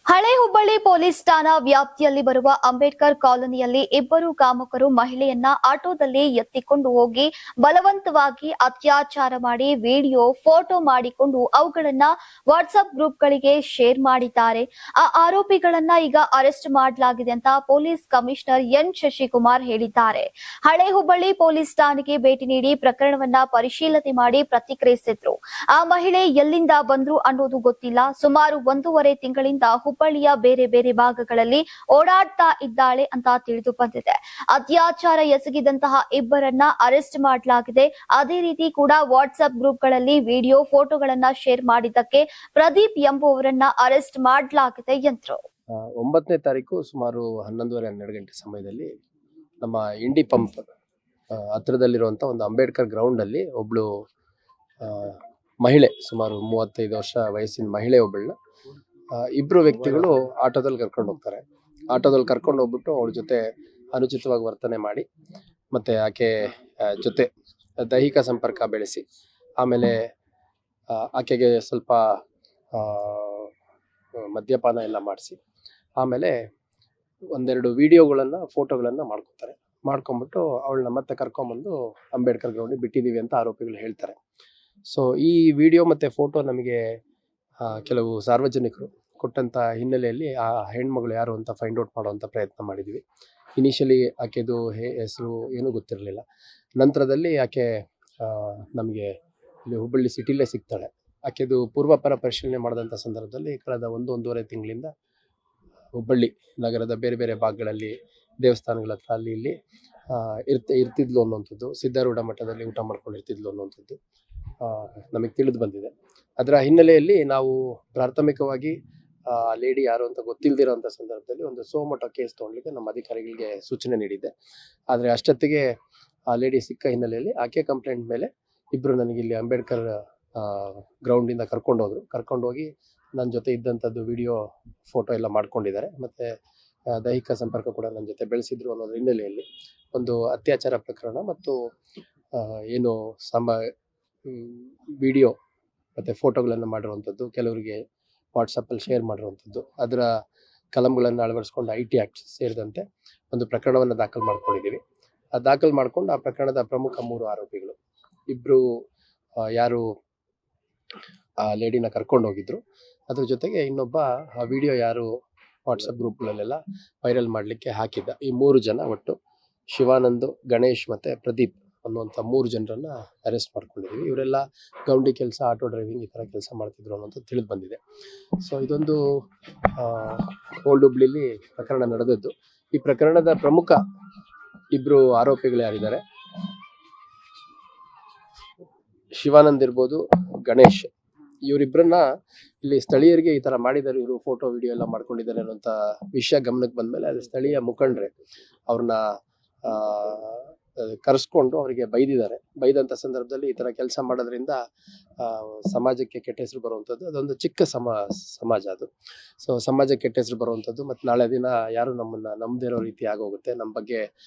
ಹಳೆ ಹುಬ್ಬಳ್ಳಿ ಪೊಲೀಸ್ ಠಾಣಾ ವ್ಯಾಪ್ತಿಯಲ್ಲಿ ಬರುವ ಅಂಬೇಡ್ಕರ್ ಕಾಲೋನಿಯಲ್ಲಿ ಇಬ್ಬರು ಕಾಮಕರು ಮಹಿಳೆಯನ್ನ ಆಟೋದಲ್ಲಿ ಎತ್ತಿಕೊಂಡು ಹೋಗಿ ಬಲವಂತವಾಗಿ ಅತ್ಯಾಚಾರ ಮಾಡಿ ವಿಡಿಯೋ ಫೋಟೋ ಮಾಡಿಕೊಂಡು ಅವುಗಳನ್ನ ವಾಟ್ಸ್ಆಪ್ ಗ್ರೂಪ್ಗಳಿಗೆ ಶೇರ್ ಮಾಡಿದ್ದಾರೆ. ಆ ಆರೋಪಿಗಳನ್ನ ಈಗ ಅರೆಸ್ಟ್ ಮಾಡಲಾಗಿದೆ ಅಂತ ಪೊಲೀಸ್ ಕಮಿಷನರ್ ಎನ್ ಶಶಿಕುಮಾರ್ ಹೇಳಿದ್ದಾರೆ. ಹಳೆ ಹುಬ್ಬಳ್ಳಿ ಪೊಲೀಸ್ ಠಾಣೆಗೆ ಭೇಟಿ ನೀಡಿ ಪ್ರಕರಣವನ್ನ ಪರಿಶೀಲನೆ ಮಾಡಿ ಪ್ರತಿಕ್ರಿಯಿಸಿದ್ರು. ಆ ಮಹಿಳೆ ಎಲ್ಲಿಂದ ಬಂದ್ರು ಅನ್ನೋದು ಗೊತ್ತಿಲ್ಲ. ಸುಮಾರು 1.5 ತಿಂಗಳಿಂದ ಹುಬ್ಬಳ್ಳಿಯ ಬೇರೆ ಬೇರೆ ಭಾಗಗಳಲ್ಲಿ ಓಡಾಡ್ತಾ ಇದ್ದಾಳೆ ಅಂತ ತಿಳಿದು ಬಂದಿದೆ. ಅತ್ಯಾಚಾರ ಎಸಗಿದಂತಹ ಇಬ್ಬರನ್ನ ಅರೆಸ್ಟ್ ಮಾಡಲಾಗಿದೆ. ಅದೇ ರೀತಿ ಕೂಡ ವಾಟ್ಸ್ಆಪ್ ಗ್ರೂಪ್ಗಳಲ್ಲಿ ವಿಡಿಯೋ ಫೋಟೋಗಳನ್ನ ಶೇರ್ ಮಾಡಿದ್ದಕ್ಕೆ ಪ್ರದೀಪ್ ಎಂಬುವರನ್ನ ಅರೆಸ್ಟ್ ಮಾಡಲಾಗಿದೆ ಎಂದರು. 9ನೇ ತಾರೀಕು ಸುಮಾರು 11:30-12 ಗಂಟೆ ಸಮಯದಲ್ಲಿ ನಮ್ಮ ಇಂಡಿ ಪಂಪ್ ಹತ್ರದಲ್ಲಿರುವಂಥ ಒಂದು ಅಂಬೇಡ್ಕರ್ ಗ್ರೌಂಡ್ ಅಲ್ಲಿ ಒಬ್ಳು ಮಹಿಳೆ, ಸುಮಾರು 35 ವರ್ಷ ವಯಸ್ಸಿನ ಮಹಿಳೆ ಒಬ್ಬಳನ್ನ ಇಬ್ರು ವ್ಯಕ್ತಿಗಳು ಆಟೋದಲ್ಲಿ ಕರ್ಕೊಂಡು ಹೋಗ್ತಾರೆ. ಆಟೋದಲ್ಲಿ ಕರ್ಕೊಂಡು ಹೋಗ್ಬಿಟ್ಟು ಅವಳ ಜೊತೆ ಅನುಚಿತವಾಗಿ ವರ್ತನೆ ಮಾಡಿ ಮತ್ತೆ ಆಕೆ ಜೊತೆ ದೈಹಿಕ ಸಂಪರ್ಕ ಬೆಳೆಸಿ ಆಮೇಲೆ ಆಕೆಗೆ ಸ್ವಲ್ಪ ಮದ್ಯಪಾನ ಎಲ್ಲ ಮಾಡಿಸಿ ಆಮೇಲೆ ಒಂದೆರಡು ವಿಡಿಯೋಗಳನ್ನ ಫೋಟೋಗಳನ್ನ ಮಾಡ್ಕೊಂಡ್ಬಿಟ್ಟು ಅವಳನ್ನ ಮತ್ತೆ ಕರ್ಕೊಂಡ್ಬಂದು ಅಂಬೇಡ್ಕರ್ ಗ್ರೌಂಡಿಗೆ ಬಿಟ್ಟಿದ್ದೀವಿ ಅಂತ ಆರೋಪಿಗಳು ಹೇಳ್ತಾರೆ. ಸೊ ಈ ವಿಡಿಯೋ ಮತ್ತೆ ಫೋಟೋ ನಮಗೆ ಕೆಲವು ಸಾರ್ವಜನಿಕರು ಕೊಟ್ಟಂತ ಹಿನ್ನೆಲೆಯಲ್ಲಿ ಆ ಹೆಣ್ಮಗಳು ಯಾರು ಅಂತ ಫೈಂಡ್ ಔಟ್ ಮಾಡುವಂತ ಪ್ರಯತ್ನ ಮಾಡಿದ್ವಿ. ಇನಿಷಿಯಲಿ ಆಕೆದು ಹೆಸರು ಏನೂ ಗೊತ್ತಿರಲಿಲ್ಲ. ನಂತರದಲ್ಲಿ ಆಕೆ ನಮಗೆ ಇಲ್ಲಿ ಹುಬ್ಬಳ್ಳಿ ಸಿಟಿಲೇ ಸಿಗ್ತಾಳೆ. ಆಕೆದು ಪೂರ್ವಾಪರ ಪರಿಶೀಲನೆ ಮಾಡಿದಂಥ ಸಂದರ್ಭದಲ್ಲಿ ಕಳೆದ 1-1.5 ತಿಂಗಳಿಂದ ಹುಬ್ಬಳ್ಳಿ ನಗರದ ಬೇರೆ ಬೇರೆ ಭಾಗಗಳಲ್ಲಿ ದೇವಸ್ಥಾನಗಳ ಹತ್ರ ಅಲ್ಲಿ ಇಲ್ಲಿ ಇರ್ತಿದ್ಲು ಅನ್ನುವಂಥದ್ದು, ಸಿದ್ಧಾರೂಢ ಮಠದಲ್ಲಿ ಊಟ ಮಾಡ್ಕೊಂಡಿರ್ತಿದ್ಲು ಅನ್ನುವಂಥದ್ದು ನಮಗೆ ತಿಳಿದು ಬಂದಿದೆ. ಅದರ ಹಿನ್ನೆಲೆಯಲ್ಲಿ ನಾವು ಪ್ರಾಥಮಿಕವಾಗಿ ಲೇಡಿ ಯಾರು ಅಂತ ಗೊತ್ತಿಲ್ಲದಿರೋಂಥ ಸಂದರ್ಭದಲ್ಲಿ ಒಂದು ಸೋಮೋಟೋ ಕೇಸ್ ತೊಗೊಳ್ಲಿಕ್ಕೆ ನಮ್ಮ ಅಧಿಕಾರಿಗಳಿಗೆ ಸೂಚನೆ ನೀಡಿದ್ದೆ. ಆದರೆ ಅಷ್ಟೊತ್ತಿಗೆ ಆ ಲೇಡಿ ಸಿಕ್ಕ ಹಿನ್ನೆಲೆಯಲ್ಲಿ ಆಕೆ ಕಂಪ್ಲೇಂಟ್ ಮೇಲೆ ಇಬ್ಬರು ನನಗೆ ಇಲ್ಲಿ ಅಂಬೇಡ್ಕರ್ ಗ್ರೌಂಡಿಂದ ಕರ್ಕೊಂಡೋಗಿ ನನ್ನ ಜೊತೆ ಇದ್ದಂಥದ್ದು ವಿಡಿಯೋ ಫೋಟೋ ಎಲ್ಲ ಮಾಡ್ಕೊಂಡಿದ್ದಾರೆ. ಮತ್ತು ದೈಹಿಕ ಸಂಪರ್ಕ ಕೂಡ ನನ್ನ ಜೊತೆ ಬೆಳೆಸಿದ್ರು ಅನ್ನೋದ್ರ ಹಿನ್ನೆಲೆಯಲ್ಲಿ ಒಂದು ಅತ್ಯಾಚಾರ ಪ್ರಕರಣ ಮತ್ತು ಏನು ವಿಡಿಯೋ ಮತ್ತು ಫೋಟೋಗಳನ್ನು ಮಾಡಿರುವಂಥದ್ದು, ಕೆಲವರಿಗೆ ವಾಟ್ಸಪ್ಪಲ್ಲಿ ಶೇರ್ ಮಾಡಿರುವಂಥದ್ದು, ಅದರ ಕಲಂಗಳನ್ನು ಅಳವಡಿಸ್ಕೊಂಡು IT ಆ್ಯಕ್ಟ್ ಸೇರಿದಂತೆ ಒಂದು ಪ್ರಕರಣವನ್ನು ದಾಖಲು ಮಾಡ್ಕೊಂಡಿದ್ದೀವಿ. ದಾಖಲು ಮಾಡ್ಕೊಂಡು ಆ ಪ್ರಕರಣದ ಪ್ರಮುಖ 3 ಆರೋಪಿಗಳು, ಇಬ್ಬರು ಯಾರು ಆ ಲೇಡಿನ ಕರ್ಕೊಂಡು ಹೋಗಿದ್ರು, ಅದ್ರ ಜೊತೆಗೆ ಇನ್ನೊಬ್ಬ ಆ ವಿಡಿಯೋ ಯಾರು ವಾಟ್ಸಪ್ ಗ್ರೂಪ್ಗಳಲ್ಲೆಲ್ಲ ವೈರಲ್ ಮಾಡಲಿಕ್ಕೆ ಹಾಕಿದ್ದ, ಈ 3 ಜನ ಒಟ್ಟು ಶಿವಾನಂದ್, ಗಣೇಶ್ ಮತ್ತು ಪ್ರದೀಪ್ ಅನ್ನುವಂಥ 3 ಜನರನ್ನ ಅರೆಸ್ಟ್ ಮಾಡ್ಕೊಂಡಿದ್ದೀವಿ. ಇವರೆಲ್ಲ ಗೌಂಡಿ ಕೆಲಸ, ಆಟೋ ಡ್ರೈವಿಂಗ್ ಈ ಥರ ಕೆಲಸ ಮಾಡ್ತಿದ್ರು ಅನ್ನೋದು ತಿಳಿದು ಬಂದಿದೆ. ಸೊ ಇದೊಂದು ಓಲ್ಡ್ ಹುಬ್ಳಿಲಿ ಪ್ರಕರಣ ನಡೆದದ್ದು. ಈ ಪ್ರಕರಣದ ಪ್ರಮುಖ ಇಬ್ಬರು ಆರೋಪಿಗಳು ಯಾರಿದ್ದಾರೆ, ಶಿವಾನಂದ್ ಇರ್ಬೋದು, ಗಣೇಶ್, ಇವರಿಬ್ಬರನ್ನ ಇಲ್ಲಿ ಸ್ಥಳೀಯರಿಗೆ ಈ ಥರ ಮಾಡಿದ್ದಾರೆ, ಇವರು ಫೋಟೋ ವಿಡಿಯೋ ಎಲ್ಲ ಮಾಡ್ಕೊಂಡಿದ್ದಾರೆ ಅನ್ನೋಂಥ ವಿಷಯ ಗಮನಕ್ಕೆ ಬಂದಮೇಲೆ ಅದು ಸ್ಥಳೀಯ ಮುಖಂಡರೇ ಅವ್ರನ್ನ ಕರೆಸ್ಕೊಂಡು ಅವರಿಗೆ ಬೈದಂಥ ಸಂದರ್ಭದಲ್ಲಿ ಈ ಥರ ಕೆಲಸ ಮಾಡೋದ್ರಿಂದ ಸಮಾಜಕ್ಕೆ ಕೆಟ್ಟ ಹೆಸರು ಬರುವಂಥದ್ದು, ಅದೊಂದು ಚಿಕ್ಕ ಸಮಾಜ ಅದು. ಸೊ ಸಮಾಜಕ್ಕೆ ಕೆಟ್ಟ ಹೆಸರು ಬರುವಂಥದ್ದು ಮತ್ತು ನಾಳೆ ದಿನ ಯಾರು ನಮ್ಮನ್ನು ನಂಬದಿರೋ ರೀತಿ ಆಗೋಗುತ್ತೆ, ನಮ್ಮ ಬಗ್ಗೆ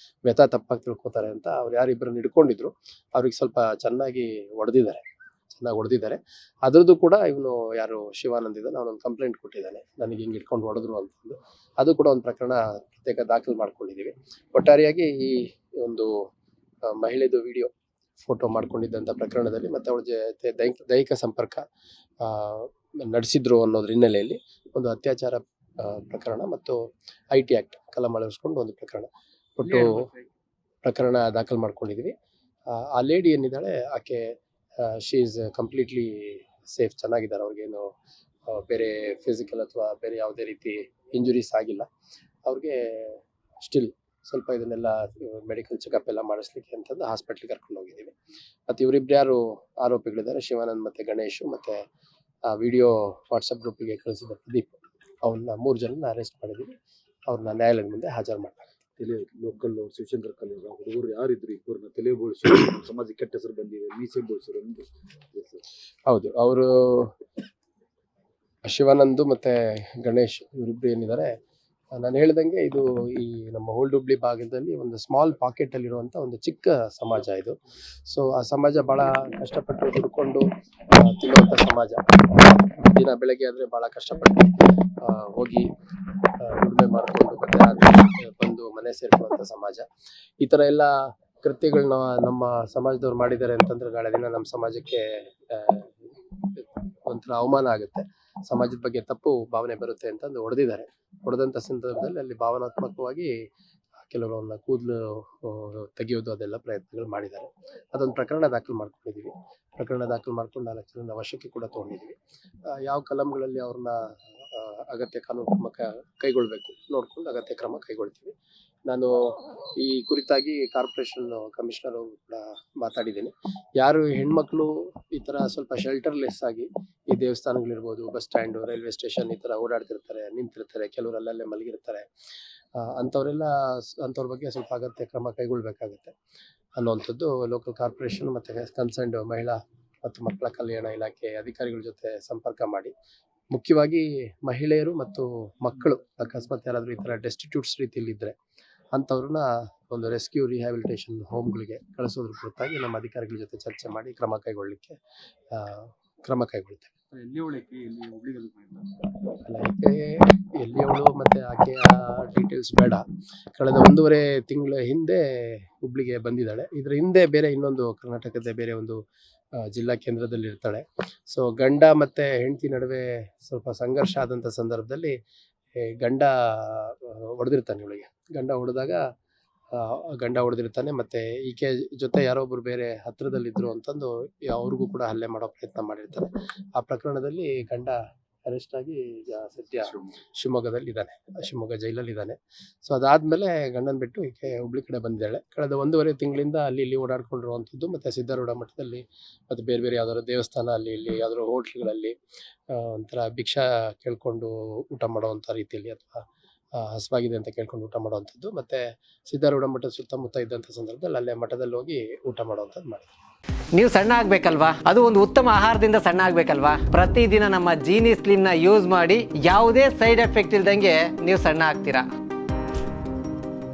ವ್ಯಥ ತಪ್ಪಾಗಿ ತಿಳ್ಕೊತಾರೆ ಅಂತ ಅವ್ರು ಯಾರಿಬ್ಬರನ್ನ ಹಿಡ್ಕೊಂಡಿದ್ರು ಅವ್ರಿಗೆ ಸ್ವಲ್ಪ ಚೆನ್ನಾಗಿ ಹೊಡೆದಿದ್ದಾರೆ. ಅದ್ರದ್ದು ಕೂಡ ಇವನು ಯಾರು ಶಿವಾನಂದ್ ಇದ್ದಾನೆ ಅವನೊಂದು ಕಂಪ್ಲೇಂಟ್ ಕೊಟ್ಟಿದ್ದಾನೆ, ನನಗೆ ಹಿಂಗೆ ಹಿಡ್ಕೊಂಡು ಹೊಡೆದ್ರು ಅಂತಂದು. ಅದು ಕೂಡ ಒಂದು ಪ್ರಕರಣ ಪ್ರತ್ಯೇಕ ದಾಖಲು ಮಾಡ್ಕೊಂಡಿದ್ದೀವಿ. ಒಟ್ಟಾರೆಯಾಗಿ ಈ ಒಂದು ಮಹಿಳೆದು ವಿಡಿಯೋ ಫೋಟೋ ಮಾಡ್ಕೊಂಡಿದ್ದಂಥ ಪ್ರಕರಣದಲ್ಲಿ ಮತ್ತು ಅವಳ ಜೊತೆ ದೈಹಿಕ ಸಂಪರ್ಕ ನಡೆಸಿದ್ರು ಅನ್ನೋದ್ರ ಹಿನ್ನೆಲೆಯಲ್ಲಿ ಒಂದು ಅತ್ಯಾಚಾರ ಪ್ರಕರಣ ಮತ್ತು IT ಆ್ಯಕ್ಟ್ ಕಲಂ ಅಳವಡಿಸ್ಕೊಂಡು ಒಂದು ಒಟ್ಟು ಪ್ರಕರಣ ದಾಖಲು ಮಾಡ್ಕೊಂಡಿದ್ದೀವಿ. ಆ ಲೇಡಿ ಏನಿದ್ದಾಳೆ ಆಕೆ ಶಿ ಈಸ್ ಕಂಪ್ಲೀಟ್ಲಿ ಸೇಫ್, ಚೆನ್ನಾಗಿದ್ದಾರೆ. ಅವ್ರಿಗೇನು ಬೇರೆ ಫಿಸಿಕಲ್ ಅಥವಾ ಬೇರೆ ಯಾವುದೇ ರೀತಿ ಇಂಜುರೀಸ್ ಆಗಿಲ್ಲ. ಅವ್ರಿಗೆ ಸ್ಟಿಲ್ ಸ್ವಲ್ಪ ಇದನ್ನೆಲ್ಲ ಮೆಡಿಕಲ್ ಚೆಕಪ್ ಎಲ್ಲ ಮಾಡಿಸ್ಲಿಕ್ಕೆ ಅಂತಂದು ಹಾಸ್ಪಿಟ್ಲಿಗೆ ಕರ್ಕೊಂಡು ಹೋಗಿದ್ದೀವಿ. ಮತ್ತು ಇವರಿಬ್ರು ಯಾರು ಆರೋಪಿಗಳಿದ್ದಾರೆ, ಶಿವಾನಂದ್ ಮತ್ತು ಗಣೇಶ್ ಮತ್ತು ಆ ವಿಡಿಯೋ ವಾಟ್ಸಪ್ ಗ್ರೂಪಿಗೆ ಕಳಿಸಿದ ಪ್ರದೀಪ್, ಅವನ್ನ 3 ಜನನ ಅರೆಸ್ಟ್ ಮಾಡಿದ್ದೀವಿ. ಅವ್ರನ್ನ ನ್ಯಾಯಾಲಯದ ಮುಂದೆ ಹಾಜರು ಮಾಡ್ತಾರೆ. ಲೋಕಲ್ ಶಿವಶಂಕರ್ ಕಾಲೇಜ್ ಹುಡುಗರು ಯಾರಿದ್ರು ಇಬ್ಬರನ್ನ ತಲೆ ಬೋಳಿಸಿ ಸಮಾಜಕ್ಕೆ ಕೆಟ್ಟ ಹೆಸರು ಬಂದಿದೆ, ಮೀಸೆ ಬೋಳಿಸಿರೋ. ಹೌದು, ಅವರು ಶಿವಾನಂದ್ ಮತ್ತು ಗಣೇಶ್ ಇವರಿಬ್ರು ಏನಿದ್ದಾರೆ, ನಾನು ಹೇಳ್ದಂಗೆ ಇದು ಈ ನಮ್ಮ ಓಲ್ಡ್ ಹುಬ್ಳಿ ಭಾಗದಲ್ಲಿ ಒಂದು ಸ್ಮಾಲ್ ಪಾಕೆಟ್ ಅಲ್ಲಿರುವಂಥ ಒಂದು ಚಿಕ್ಕ ಸಮಾಜ ಇದು. ಸೊ ಆ ಸಮಾಜ ಬಹಳ ಕಷ್ಟಪಟ್ಟು ದುಡ್ಕೊಂಡು ತಿನ್ನುವಂಥ ಸಮಾಜ. ದಿನ ಬೆಳಗ್ಗೆ ಆದರೆ ಬಹಳ ಕಷ್ಟಪಟ್ಟು ಹೋಗಿ ದುಡಿಮೆ ಮಾಡಿಕೊಂಡು ಮತ್ತೆ ರಾತ್ರಿ ಬಂದು ಮನೆ ಸೇರ್ಕೊಳ್ಳುವಂಥ ಸಮಾಜ. ಈ ಥರ ಎಲ್ಲ ಕೃತ್ಯಗಳನ್ನ ನಮ್ಮ ಸಮಾಜದವ್ರು ಮಾಡಿದ್ದಾರೆ ಅಂತಂದ್ರೆ ನಾಳೆ ದಿನ ನಮ್ಮ ಸಮಾಜಕ್ಕೆ ಒಂಥರ ಅವಮಾನ ಆಗುತ್ತೆ, ಸಮಾಜದ ಬಗ್ಗೆ ತಪ್ಪು ಭಾವನೆ ಬರುತ್ತೆ ಅಂತಂದು ಹೊಡೆದಂಥ ಸಂದರ್ಭದಲ್ಲಿ ಅಲ್ಲಿ ಭಾವನಾತ್ಮಕವಾಗಿ ಕೆಲವರನ್ನ ಕೂದಲು ತೆಗೆಯೋದು ಅದೆಲ್ಲ ಪ್ರಯತ್ನಗಳು ಮಾಡಿದ್ದಾರೆ. ಅದೊಂದು ಪ್ರಕರಣ ದಾಖಲು ಮಾಡ್ಕೊಂಡಿದ್ದೀವಿ. ಪ್ರಕರಣ ದಾಖಲು ಮಾಡ್ಕೊಂಡು 4 ಜನರನ್ನ ವಶಕ್ಕೆ ಕೂಡ ತೊಗೊಂಡಿದ್ದೀವಿ. ಯಾವ ಕಲಂಗಳಲ್ಲಿ ಅವ್ರನ್ನ ಅಗತ್ಯ ಕಾನೂನು ಕ್ರಮ ಕೈಗೊಳ್ಬೇಕು ನೋಡ್ಕೊಂಡು ಅಗತ್ಯ ಕ್ರಮ ಕೈಗೊಳ್ತೀವಿ. ನಾನು ಈ ಕುರಿತಾಗಿ ಕಾರ್ಪೊರೇಷನ್ ಕಮಿಷನರ್ ಅವರು ಕೂಡ ಮಾತಾಡಿದ್ದೀನಿ. ಯಾರು ಹೆಣ್ಮಕ್ಳು ಈ ಥರ ಸ್ವಲ್ಪ ಶೆಲ್ಟರ್ಲೆಸ್ ಆಗಿ ಈ ದೇವಸ್ಥಾನಗಳಿರ್ಬೋದು, ಬಸ್ ಸ್ಟ್ಯಾಂಡು, ರೈಲ್ವೆ ಸ್ಟೇಷನ್ ಈ ಥರ ಓಡಾಡ್ತಿರ್ತಾರೆ, ನಿಂತಿರ್ತಾರೆ, ಕೆಲವರು ಅಲ್ಲಲ್ಲೇ ಮಲಗಿರ್ತಾರೆ, ಅಂಥವ್ರ ಬಗ್ಗೆ ಸ್ವಲ್ಪ ಅಗತ್ಯ ಕ್ರಮ ಕೈಗೊಳ್ಬೇಕಾಗತ್ತೆ ಅನ್ನುವಂಥದ್ದು ಲೋಕಲ್ ಕಾರ್ಪೊರೇಷನ್ ಮತ್ತು ಕನ್ಸರ್ನ್ಡ್ ಮಹಿಳಾ ಮತ್ತು ಮಕ್ಕಳ ಕಲ್ಯಾಣ ಇಲಾಖೆ ಅಧಿಕಾರಿಗಳ ಜೊತೆ ಸಂಪರ್ಕ ಮಾಡಿ, ಮುಖ್ಯವಾಗಿ ಮಹಿಳೆಯರು ಮತ್ತು ಮಕ್ಕಳು ಅಕಸ್ಮಾತ್ ಯಾರಾದರೂ ಈ ಥರ ಡೆಸ್ಟಿಟ್ಯೂಟ್ಸ್ ರೀತಿಯಲ್ಲಿ ಇದ್ದರೆ ಅಂಥವ್ರನ್ನ ಒಂದು ರೆಸ್ಕ್ಯೂ ರಿಹ್ಯಾಬಿಲಿಟೇಷನ್ ಹೋಮ್ಗಳಿಗೆ ಕಳಿಸೋದ್ರ ಕುರಿತಾಗಿ ನಮ್ಮ ಅಧಿಕಾರಿಗಳ ಜೊತೆ ಚರ್ಚೆ ಮಾಡಿ ಕ್ರಮ ಕೈಗೊಳ್ತೇವೆ. ಅಲ್ಲ, ಈಕೆ ಎಲ್ಲಿಯವಳು ಮತ್ತು ಆಕೆಯ ಡೀಟೇಲ್ಸ್ ಬೇಡ. ಕಳೆದ 1.5 ತಿಂಗಳ ಹಿಂದೆ ಹುಬ್ಳಿಗೆ ಬಂದಿದ್ದಾಳೆ. ಇದರ ಹಿಂದೆ ಬೇರೆ ಇನ್ನೊಂದು ಕರ್ನಾಟಕದ ಬೇರೆ ಒಂದು ಜಿಲ್ಲಾ ಕೇಂದ್ರದಲ್ಲಿ ಇರ್ತಾಳೆ. ಸೊ ಗಂಡ ಮತ್ತು ಹೆಂಡತಿ ನಡುವೆ ಸ್ವಲ್ಪ ಸಂಘರ್ಷ ಆದಂಥ ಸಂದರ್ಭದಲ್ಲಿ ಗಂಡ ಹೊಡೆದಿರ್ತಾನೆ ಇವಳಿಗೆ. ಗಂಡ ಹೊಡೆದಿರ್ತಾನೆ ಮತ್ತು ಈಕೆ ಜೊತೆ ಯಾರೊಬ್ಬರು ಬೇರೆ ಹತ್ತಿರದಲ್ಲಿದ್ದರು ಅಂತಂದು ಅವ್ರಿಗೂ ಕೂಡ ಹಲ್ಲೆ ಮಾಡೋ ಪ್ರಯತ್ನ ಮಾಡಿರ್ತಾರೆ. ಆ ಪ್ರಕರಣದಲ್ಲಿ ಗಂಡ ಅರೆಸ್ಟ್ ಆಗಿ ಈಗ ಸದ್ಯ ಶಿವಮೊಗ್ಗ ಜೈಲಲ್ಲಿದ್ದಾನೆ. ಸೊ ಅದಾದಮೇಲೆ ಗಂಡನ ಬಿಟ್ಟು ಈಕೆ ಹುಬ್ಳಿ ಕಡೆ ಬಂದಿದ್ದಾಳೆ. ಕಳೆದ 1.5 ತಿಂಗಳಿಂದ ಅಲ್ಲಿ ಇಲ್ಲಿ ಓಡಾಡ್ಕೊಂಡಿರುವಂಥದ್ದು ಮತ್ತು ಸಿದ್ಧಾರೂಢ ಮಠದಲ್ಲಿ ಮತ್ತು ಬೇರೆ ಬೇರೆ ಯಾವ್ದಾದ್ರು ದೇವಸ್ಥಾನ ಅಲ್ಲಿ ಇಲ್ಲಿ ಯಾವ್ದಾದ್ರು ಹೋಟ್ಲ್ಗಳಲ್ಲಿ ಒಂಥರ ಭಿಕ್ಷಾ ಕೇಳ್ಕೊಂಡು ಊಟ ಮಾಡೋವಂಥ ರೀತಿಯಲ್ಲಿ ಅಥವಾ ಹಸುವಾಗಿದೆ ಅಂತ ಕೇಳ್ಕೊಂಡು ಊಟ ಮಾಡೋವಂಥದ್ದು, ಮತ್ತು ಸಿದ್ಧಾರೂಢ ಮಠದ ಸುತ್ತಮುತ್ತ ಇದ್ದಂಥ ಸಂದರ್ಭದಲ್ಲಿ ಅಲ್ಲೇ ಮಠದಲ್ಲಿ ಹೋಗಿ ಊಟ ಮಾಡೋವಂಥದ್ದು ಮಾಡಿದ್ರು. ನೀವು ಸಣ್ಣ ಆಗ್ಬೇಕಲ್ವಾ? ಅದು ಒಂದು ಉತ್ತಮ ಆಹಾರದಿಂದ ಸಣ್ಣ ಆಗ್ಬೇಕಲ್ವಾ? ಪ್ರತಿದಿನ ನಮ್ಮ ಜೀನಿ ಸ್ಲಿಮ್ನ ಯೂಸ್ ಮಾಡಿ ಯಾವುದೇ ಸೈಡ್ ಎಫೆಕ್ಟ್ ಇಲ್ದಂಗೆ ನೀವು ಸಣ್ಣ ಆಗ್ತೀರಾ.